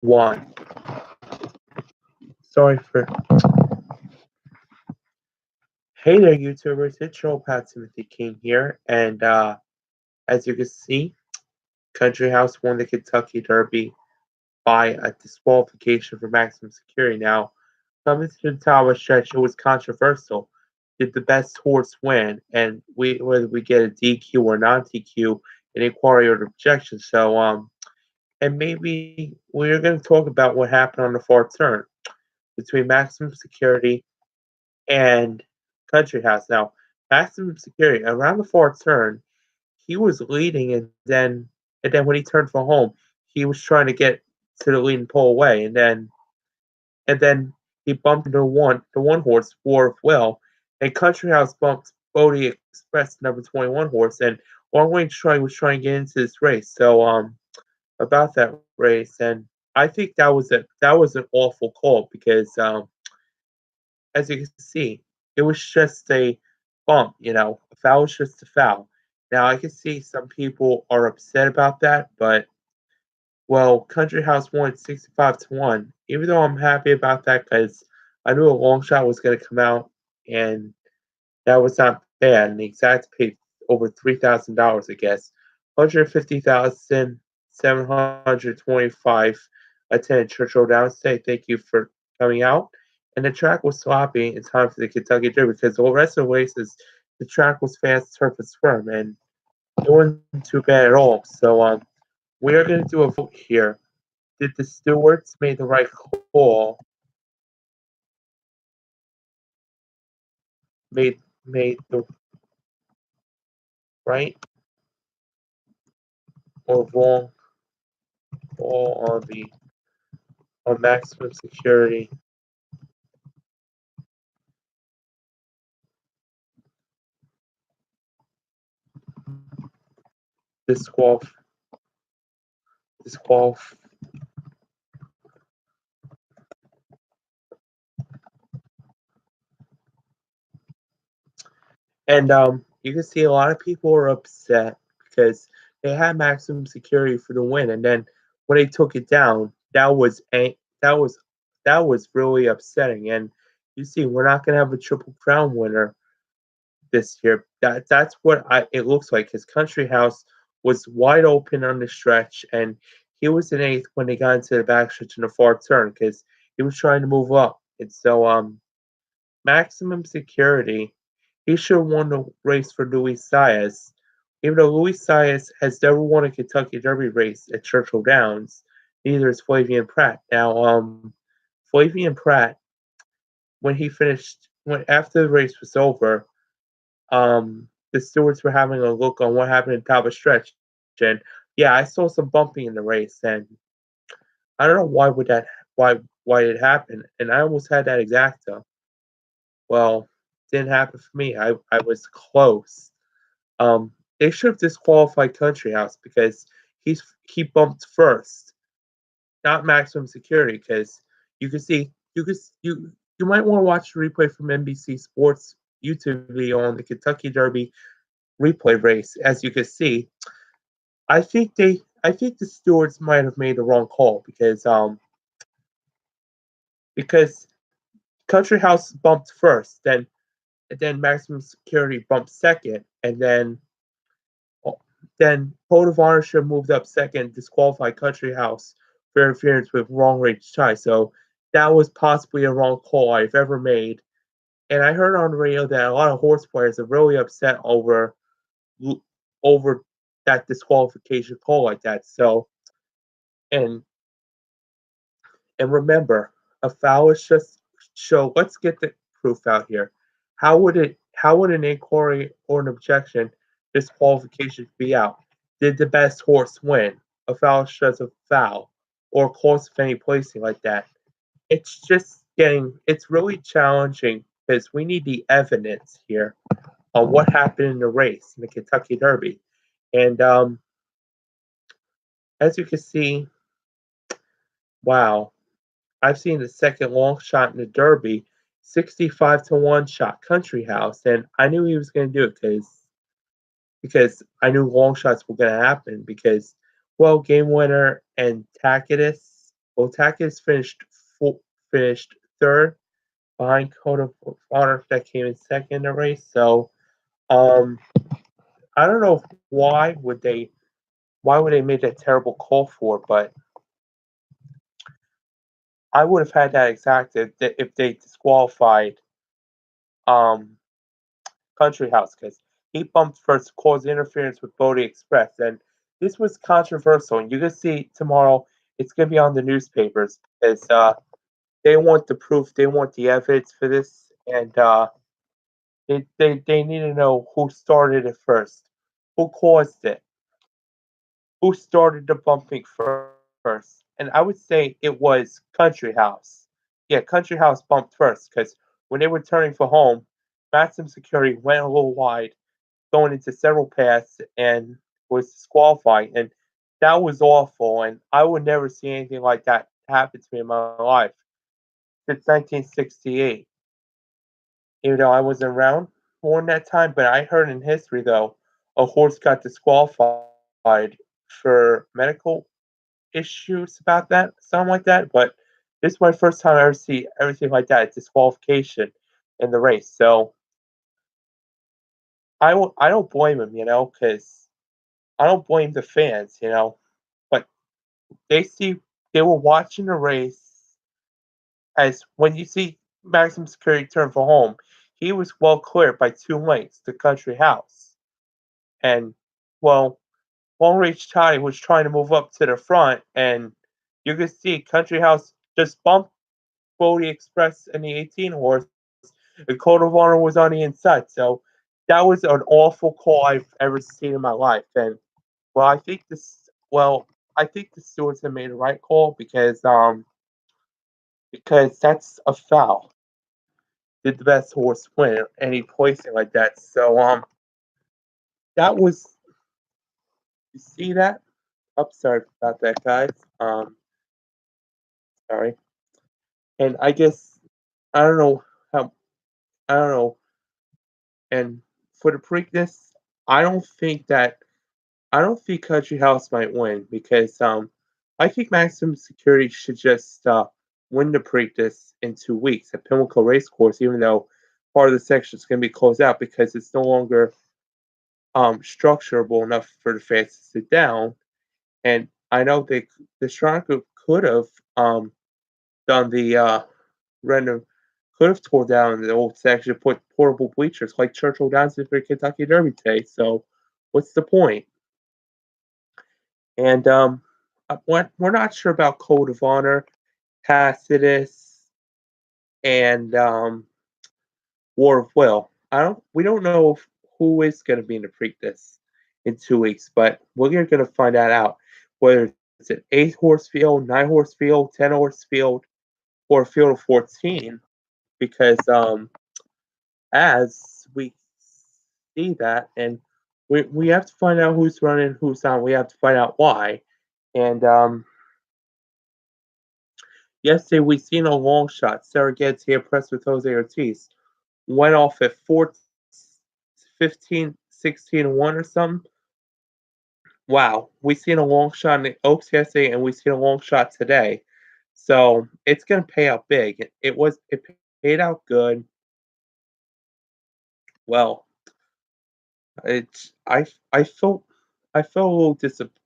One. Sorry for. Hey there, YouTubers. It's your old Pat Timothy King here, and as you can see, Country House won the Kentucky Derby by a disqualification for maximum security. Now, coming to the top of the stretch, it was controversial. Did the best horse win, and whether we get a DQ or non-DQ, an inquiry or objection. So, and maybe we're going to talk about what happened on the far turn between maximum security and Country House. Now, maximum security around the far turn, he was leading, and then when he turned for home, he was trying to get to the leading pole away, and then he bumped into the one horse War of Will, and Country House bumped Bodie Express number 21 horse, and Long Range Try was trying to get into this race. So about that race, and I think that was an awful call because as you can see, it was just a bump, a foul is just a foul. Now, I can see some people are upset about that, but, well, Country House won 65 to 1. Even though I'm happy about that because I knew a long shot was going to come out, and that was not bad. And the exact paid over $3,000, I guess. 150,725 attended Churchill Downstate. Thank you for coming out. And the track was sloppy in time for the Kentucky Derby because the rest of the races, the track was fast, turf was firm, and it wasn't too bad at all. So we are going to do a vote here. Did the stewards make the right call? Made the right or wrong call on maximum security? Disqualif disqualif and you can see a lot of people are upset because they had maximum security for the win, and then when they took it down, that was that was really upsetting. And you see, we're not going to have a triple crown winner this year. That's what it looks like. His Country House was wide open on the stretch, and he was in eighth when they got into the backstretch in the far turn because he was trying to move up. And so, maximum security, he should have won the race for Luis Saez. Even though Luis Saez has never won a Kentucky Derby race at Churchill Downs, neither is Flavian Pratt. Now, Flavian Pratt, when he finished, when after the race was over, the stewards were having a look on what happened in top of stretch, and yeah, I saw some bumping in the race, and I don't know why it happened, and I almost had that exacta. Well, didn't happen for me. I was close. They should have disqualified Country House because he bumped first, not maximum security. Because you can see you might want to watch the replay from NBC Sports YouTube video on the Kentucky Derby replay race. As you can see, I think the stewards might have made the wrong call because Country House bumped first, then maximum security bumped second, and then Code of Honor should have moved up second, disqualified Country House for interference with wrong range tie. So that was possibly a wrong call I've ever made. And I heard on the radio that a lot of horse players are really upset over that disqualification call like that. So and and remember, a foul is just show. Let's get the proof out here. How would an inquiry or an objection disqualification be out? Did the best horse win? A foul is just a foul, or cause of any placing like that. It's really challenging because we need the evidence here on what happened in the race in the Kentucky Derby. And as you can see, wow, I've seen the second long shot in the Derby, 65 to 1 shot Country House, and I knew he was going to do it because I knew long shots were going to happen because, well, Game Winner and Tacitus, Otakis finished third behind Code of Honor that came in second in the race. So um, I don't know why would they make that terrible call for it, but I would have had that exact if they disqualified um, Country House because he bumped first, caused interference with Bodie Express, and this was controversial. And you're gonna see tomorrow. It's gonna be on the newspapers because they want the proof, they want the evidence for this, and they need to know who started it first, who caused it, who started the bumping first. And I would say it was Country House. Yeah, Country House bumped first because when they were turning for home, maximum security went a little wide, going into several paths, and was disqualified. And that was awful. And I would never see anything like that happen to me in my life since 1968. Even though I wasn't around born that time, but I heard in history though a horse got disqualified for medical issues about that, something like that. But this is my first time I ever see everything like that, disqualification in the race. So I don't blame him, because I don't blame the fans, but they see they were watching the race as when you see maximum security turn for home, he was well cleared by 2 lengths to Country House. And well, Long Range Toddy was trying to move up to the front, and you could see Country House just bumped Bodie Express and the 18 horse. The Code of Honor was on the inside. So that was an awful call I've ever seen in my life. And well, I think the stewards have made the right call because that's a foul. Did the best horse win any placing like that? So that was you see that? I'm sorry about that, guys. Sorry. And I guess I don't know how I don't know. And for the Preakness, I don't think that I don't think Country House might win because I think Maximum Security should just win the Preakness in 2 weeks at Pimlico Racecourse, even though part of the section is going to be closed out because it's no longer structurable enough for the fans to sit down. And I know the Shrine Group could have done the random could have tore down the old section, put portable bleachers like Churchill Downs did for Kentucky Derby today. So what's the point? And we're not sure about Code of Honor, Tacitus, and War of Will. We don't know who is going to be in the Preakness in 2 weeks, but we're going to find that out. Whether it's an 8 horse field, 9 horse field, 10 horse field, or a field of 14, because as we see that, and we have to find out who's running, who's not. We have to find out why. And yesterday we seen a long shot. Sarah Getz here pressed with Jose Ortiz. Went off at 15, 16, 1 or something. Wow. We seen a long shot in the Oaks yesterday and we seen a long shot today. So it's gonna pay out big. It paid out good. Well, it's I felt a little disappointed.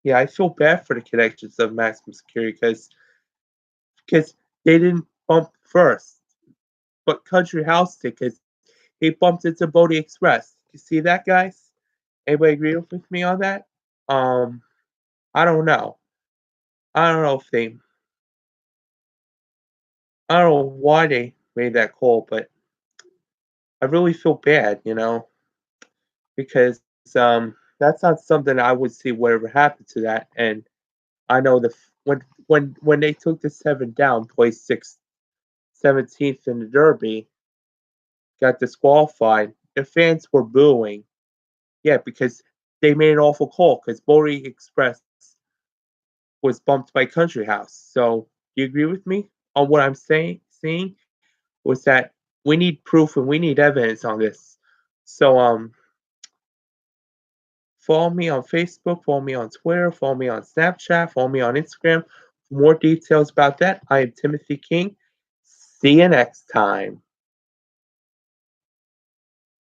Yeah, I feel bad for the connections of Maximum Security because they didn't bump first, but Country House did because he bumped into Bodie Express. You see that, guys? Anybody agree with me on that? Um, I don't know. I don't know if they. I don't know why they made that call, but I really feel bad, because that's not something I would see whatever happened to that. And I know when they took the 7 down, placed 17th in the Derby, got disqualified. The fans were booing. Yeah, because they made an awful call because Bodie Express was bumped by Country House. So do you agree with me on what I'm seeing was that we need proof and we need evidence on this. So Follow me on Facebook, follow me on Twitter, follow me on Snapchat, follow me on Instagram. For more details about that, I am Timothy King. See you next time.